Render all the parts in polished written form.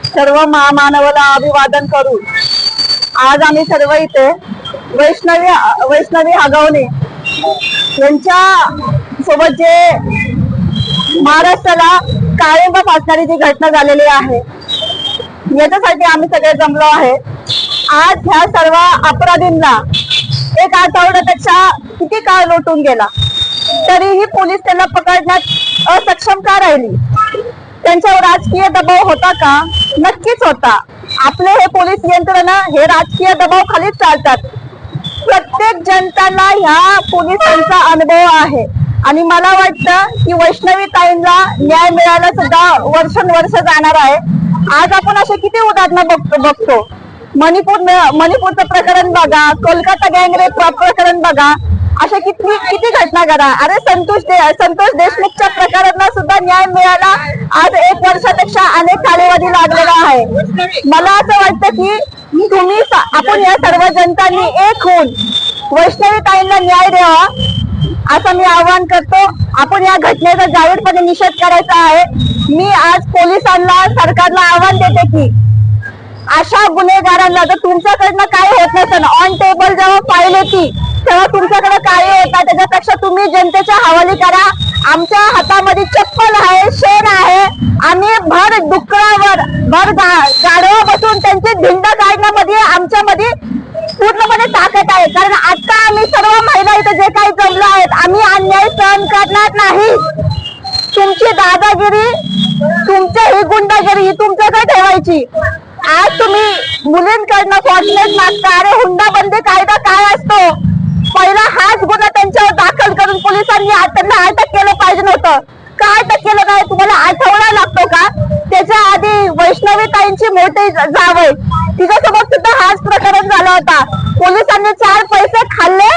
सर्व महामानवाला अभिवादन करू। आज आम्ही सर्व इथे वैष्णवी हगवणे यांच्या सोबत जे महाराष्ट्राला काळिंबा फासणारी जी घटना झालेली आहे याच्यासाठी आम्ही सगळे जमलो आहे। आज ह्या सर्व अपराधींना एक आठवड्यापेक्षा किती काळ लोटून गेला तरीही पोलीस त्यांना पकडण्यात असक्षम का राहिली? त्यांच्यावर राजकीय दबाव होता का? नक्कीच होता। आपले हे पोलीस यंत्रणा हे राजकीय दबाव खालीच चालतात। प्रत्येक जनताला ह्या पोलिसांचा अनुभव आहे आणि मला वाटतं की वैष्णवी ताईंना न्याय मिळायला सुद्धा वर्षानुवर्ष जाणार आहे। आज आपण असे किती उदाहरणं बघतो। मणिपूरचं प्रकरण बघा, कोलकाता गँगरेप प्रकरण बघा, अशा किती घटना करा। अरे संतोष देशमुखच्या प्रकरणाला सुद्धा न्याय मिळायला आज 1 वर्षापेक्षा अनेक कालावधी लागलेला आहे। मला असं वाटतं की आपण या सर्व जनतांनी एक होऊन वैष्णवी ताईंना न्याय द्यावा असं मी आवाहन करतो। आपण या घटनेचा जाहीरपणे निषेध करायचा आहे। मी आज पोलिसांना सरकारला आवाहन देते की अशा गुन्हेगारांना जर तुमच्याकडनं काय होत नसेल, ऑन टेबल जेव्हा फाईल येते तेव्हा तुमच्याकडे काय येतात त्याच्यापेक्षा तुम्ही जनतेच्या हवाली करा। आमच्या हातामध्ये चप्पल आहे, शेण आहे, आम्ही भर डुकरावर भर गाडवा बसून त्यांची धिंड काढण्यामध्ये आमच्यामध्ये पूर्णपणे ताकद आहे। कारण आता आम्ही सर्व महिला इथे जे काही जमलो आहेत आम्ही अन्याय सहन करणार नाही। तुमची दादागिरी, तुमची ही गुंडागिरी ही तुमच्याकडे ठेवायची। आज तुम्ही मुलींकडनं फॉर्टनेस मागता। अरे हुंडाबंदी कायदा काय असतो? पहिला हाच गुन्हा त्यांच्यावर दाखल करून पोलिसांनी त्यांना अटक केलं पाहिजे नव्हतं का? अटक केलं नाही? तुम्हाला आठवडा लागतो का? त्याच्या आधी वैष्णवी ताईंची मोठी जावई तिच्यासोबत सुद्धा हाच प्रकरण झाला होता। पोलिसांनी 4 पैसे खाल्ले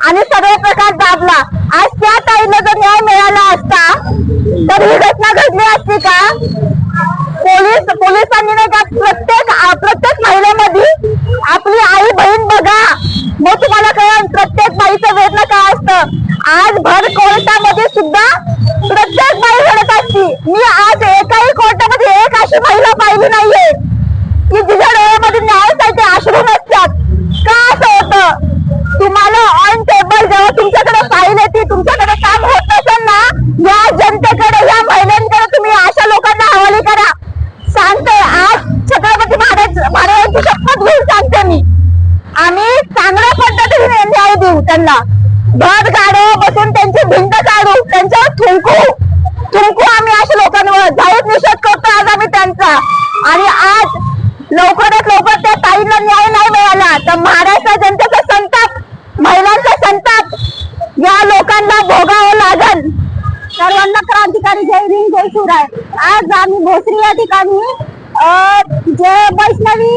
आणि सर्व प्रकार दाबला। आज त्या ताईला जर न्याय मिळाला असता तर ही घटना घडली असती का? पोलिसांनी नाही का प्रत्येक महिलेमध्ये आपली आई बहीण बघा, मग तुम्हाला कळेल प्रत्येक बाईचं वेदना काय असतं। आज भर कोर्टामध्ये सुद्धा प्रत्येक बाई रडत असती। मी आज एकाही कोर्टामध्ये एक अशी महिला पाहिली नाहीये की जिच्या डोळ्यामध्ये न्यायासाठी अश्रू नसतात। का असं होतं? तुम्हाला ऑन टेबल जेव्हा तुमच्याकडे फाईल येते, तुमच्याकडे काम होत नसेल ना, या जनतेकडे या महिलांकडे तुम्ही अशा लोकांना हवाली करा। सांगते आज छत्रपती महाराजांची शपथ घेऊन सांगते मी, आम्ही चांगल्या पद्धतीने न्याय देऊ त्यांना। भर गाडो बसून त्यांची भिंत काढू, त्यांच्यावर थुंकू आम्ही अशा लोकांवर जाहीर निषेध करतो आज आम्ही त्यांचा। आणि आज लवकरात लवकर त्या ताईला न्याय नाही मिळाला तर महाराष्ट्र जनतेचा संताप, महिलांचा संताप या लोकांना भोगावं लागल। सर्वांना क्रांतिकारी जय भीम जय शिवराय। आज आम्ही भोसरी या ठिकाणी जे वैष्णवी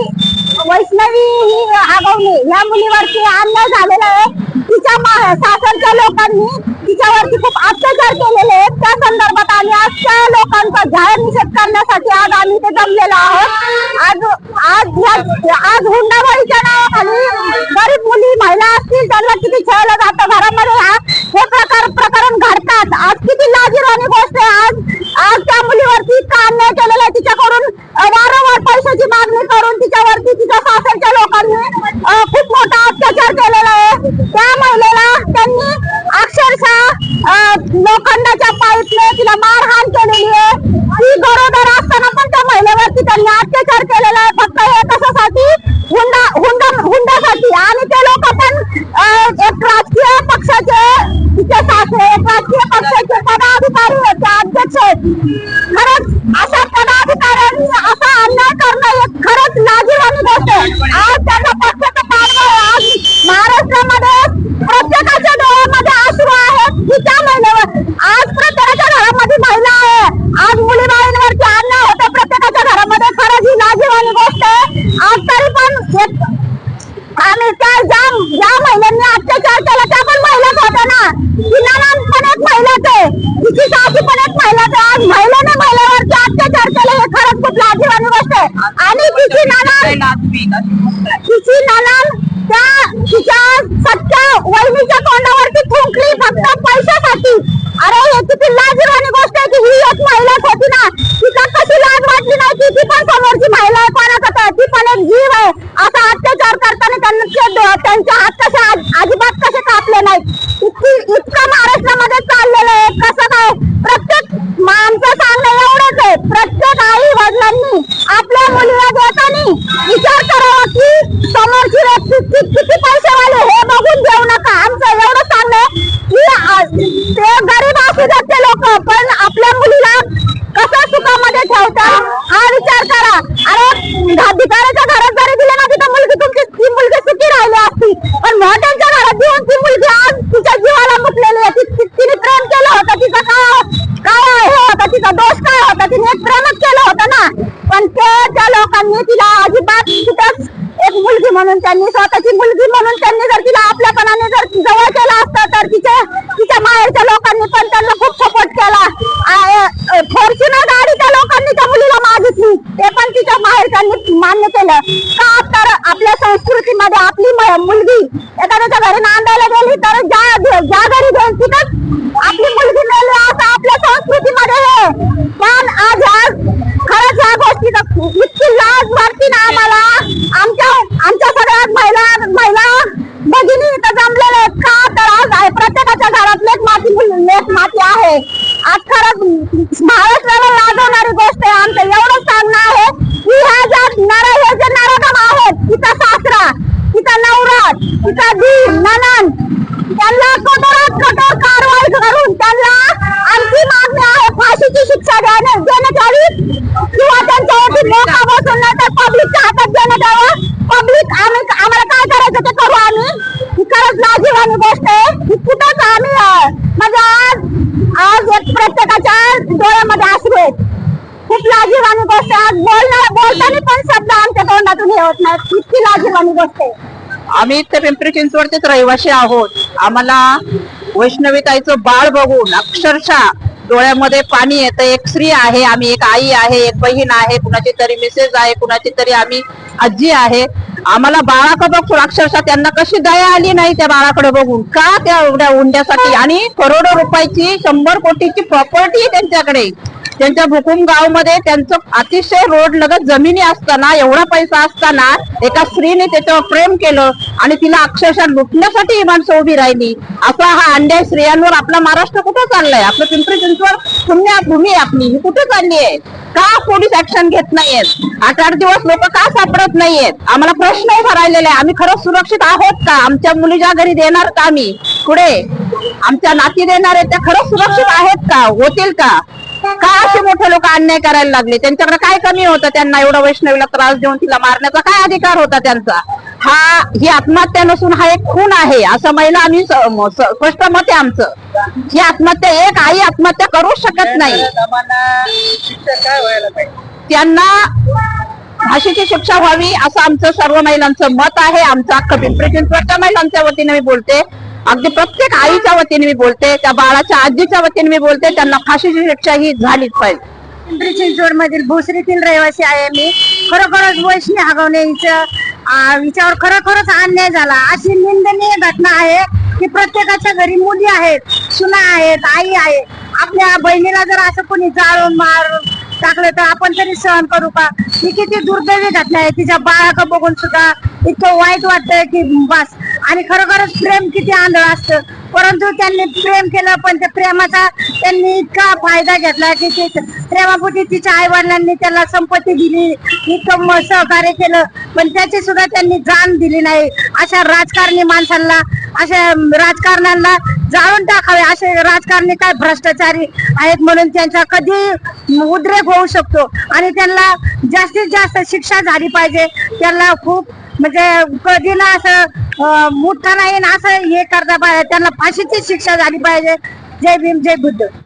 ही हगवणे या मुलीवरती अन्याय झालेला आहे। तिच्या सासरच्या लोकांनी तिच्यावरती खूप अत्याचार केलेले आहेत। त्या संदर्भात आम्ही आज त्या लोकांचा जाहीर निषेध करण्यासाठी आज आम्ही ते जमलेलो आहोत। आज हुंडाबळीच्या नावाखाली गरीब मुली महिला असतील त्यांना किती छळलं जातं घरामध्ये, हे प्रकरण घडतात। आज किती लाजिरवाणी गोष्ट आहे। आज त्या मुलीवरती इतका अन्याय केलेला आहे, तिच्याकडून वारंवार पैशाची मागणी करून तिच्यावरती तिच्या सासरच्या लोकांनी खूप मोठा अत्याचार केलेला आहे। त्या महिलेला त्यांनी अक्षरशः लोखंडाच्या पाईपने तिला मारहाण केलेली आहे। ती गरोदर असताना पण त्या महिलेवरती त्यांनी अत्याचार केलेला आहे फक्त हे कशासाठी? हुंडासाठी। आणि ते लोक पण एक राजकीय पक्षाचे तिचे सासरे एक राजकीय पक्षाचे पदाधिकारी होते, अध्यक्ष आहेत। खरंच अशा पदाधिकाऱ्यांनी असा अन्याय करणं हे खरंच लाजिरवाणी गोष्ट आहे। आज त्यांना पक्षाचं पाठबळ आज महाराष्ट्रामध्ये प्रत्येकाच्या डोळ्यामध्ये अश्रू आहेत की त्या महिलेवर आज प्रत्येकाच्या घरामध्ये महिला आहे। आज मुली बाळांवरती अन्याय होतो प्रत्येकाच्या घरामध्ये, खरंच ही लाजिरवाणी गोष्ट आहे। आज तरी पण आम्ही त्या ज्या महिलांनी अत्याचार केला त्या पण महिलाच होत्या ना, ती नणंद पण एक महिलाच आहे, तिची सासू पण एक महिलाच आहे। आज महिलेने महिलावरती अत्याचार केले हे खरंच खूप लाजिरवाणी गोष्ट आहे। आणि तिची नणंद तिच्या सख्या वहिनीच्या तोंडावरती थुंकली फक्त पैशासाठी। अरे हे किती लाजिरवाणी गोष्ट आहे की ही एक महिलाच होती ना, तिला कशी लाज वाटली नाही की प्रत्येक आई वडिलांनी आपल्या मुलीला देताना विचार करावा की समोरची व्यक्ती किती पैसेवाले हे बघून देऊ नका. आमचं एवढं सांगणं की ते गरीब असू देत ते लोक, पण आपल्या मुलीला कसं सुखामध्ये ठेवतात हा विचार करा. अरे भिकाऱ्याच्या घरात जरी दिले ना तिथं मुलगी तुमची ती मुलगी सुखी राहिली असती, पण मोठ्यांच्या घरात देऊन ती मुलगी आज तिच्या जीवाला मुकलेली आहे. तिने प्रेम केलं होतं, तिचा काय हे होता, तिचा दोष काय होता, तिने एक प्रेमच केलं होतं ना. पण त्या लोकांनी तिला अजिबात तिथंच एक मुलगी म्हणून त्यांनी स्वतःची मुलगी म्हणून त्यांनी जर तिला आपल्यापणाने जर जवळ केलं असतं तर तिच्या माहेरच्या लोकांनी पण त्यांना खूप सपोर्ट केला. फॉर्च्युनर गाडी त्या लोकांनी त्या मुलीला मागितली, ते पण तिच्या माहेरच्यांनी मान्य केलं. का तर आपल्या संस्कृतीमध्ये आपली मुलगी एखाद्याच्या घरी नांदायला गेली तर ज्या घरी जाईल तिथंच आपली मुलगी नेली असं आपल्या संस्कृतीमध्ये आहे. पण आज खरंच ह्या गोष्टीचा इतकी लाज वाटते ना आम्हाला. आमच्या सगळ्यात महिला भगिनी इथं जमलेल्या आहेत. का तर आज प्रत्येकाच्या घरात लेक माती आहे. आज खरंच महाराष्ट्राला लाजवणारी गोष्ट आहे. आमचं एवढं सांगणं आहे की हे जे नराधम आहेत, तिचा सासरा, तिचा नवरा, तिचा दीर, नणंद, त्यांना कठोरात कठोर कारवाई करून त्यांना आमची मागणी आहे फाशीची शिक्षा देण्यात यावी किंवा त्यांच्यावरती मोका बसून नाही तर पब्लिकच्या हातात देण्यात यावं. पब्लिक आम्हाला काय करायचं ते करू आम्ही. ही खरंच लाजिरवाणी गोष्ट आहे. कुठंच आम्ही म्हणजे आज एक प्रत्येकाच्या डोळ्यामध्ये अश्रू आहेत. खूप लाजिरवाणी गोष्ट आहे. बोलताना पण शब्द आमच्या तोंडातून हे होत नाही, इतकी लाजिरवाणी गोष्ट आहे. आम्ही इथे पिंपरी चिंचवडचेच रहिवासी आहोत. आम्हाला वैष्णवीताईचं बाळ बघून अक्षरशः डोळ्यामध्ये पाणी येतं. एक स्त्री आहे, आम्ही एक आई आहे, एक बहीण आहे, कुणाची तरी मिसेस आहे, कुणाची तरी आम्ही आजी आहे. आम्हाला बाळाकडे बघून अक्षरशः त्यांना कशी दया आली नाही त्या बाळाकडे बघून. का त्या एवढ्या हुंड्यासाठी आणि करोडो रुपयाची 100 कोटीची प्रॉपर्टी त्यांच्याकडे. त्यांच्या भुकुम गाव मध्ये त्यांचं अतिशय रोड लगत जमिनी असताना एवढा पैसा असताना एका स्त्रीने त्याच्यावर प्रेम केलं आणि तिला अक्षरशः लुटण्यासाठी ही माणसं उभी राहिली. असा हा अन्याय स्त्रियांवर आपला महाराष्ट्र कुठे चाललाय? आपलं पिंपरी चिंचवड भूमी आपली ही कुठे चालली आहे? का पोलीस ऍक्शन घेत नाहीयेत? 8-8 दिवस लोक का सापडत नाहीयेत? आम्हाला प्रश्न उभा राहिलेला आहे. आम्ही खरंच सुरक्षित आहोत का? आमच्या मुलीच्या घरी देणार का आम्ही पुढे? आमच्या नाती देणार आहेत त्या खरंच सुरक्षित आहेत का? होतील का? का असे मोठे लोक अन्याय करायला लागले? त्यांच्याकडे काय कमी होतं? त्यांना एवढा वैष्णवीला त्रास देऊन तिला मारण्याचा काय अधिकार होता त्यांचा? ही आत्महत्या नसून हा एक खून आहे असं महिला आम्ही स्पष्ट मत आहे आमचं. ही आत्महत्या एक आई आत्महत्या करू शकत नाही. त्यांना फाशीची शिक्षा व्हावी असं आमचं सर्व महिलांचं मत आहे. आमचं अख्खं पिंपरी चिंचवडच्या महिलांच्या वतीने मी बोलते, अगदी प्रत्येक आईच्या वतीने मी बोलते, त्या बाळाच्या आजीच्या वतीने मी बोलते, त्यांना फाशीची शिक्षा ही झालीच पाहिजे. पिंपरी चिंचवड मधील भोसरीतील रहिवासी आहे मी. खरोखरच वैष्णवी हगवणे हिच्यावर खरोखरच अन्याय झाला. अशी निंदनीय घटना आहे की प्रत्येकाच्या घरी मुली आहेत, सुना आहेत, आई आहे. आपल्या बहिणीला जर असं कोणी जाळून मार टाकलं तर आपण तरी सहन करू का? ही किती दुर्दैवी घटना आहे. तिच्या बाळाकडे बघून सुद्धा इतकं वाईट वाटतंय की बस. आणि खरोखरच प्रेम किती आंधळ असतं. परंतु त्यांनी प्रेम केलं, पण त्या प्रेमाचा त्यांनी इतका फायदा घेतला की ते प्रेमापोटी तिच्या आई वडिलांनी त्याला संपत्ती दिली, इतकं सहकार्य केलं, पण त्याची सुद्धा त्यांनी जाण दिली नाही. अशा राजकारणी माणसांना, अशा राजकारण्यांना जाळून टाकावे. असे राजकारणी काय भ्रष्टाचारी आहेत म्हणून त्यांचा कधी उद्रेक होऊ शकतो आणि त्यांना जास्तीत जास्त शिक्षा झाली पाहिजे. त्यांना खूप म्हणजे कधी ना असं मोठा नाही असं हे करता पाहिजे. त्यांना फाशीची शिक्षा झाली पाहिजे. जय भीम, जय बुद्ध.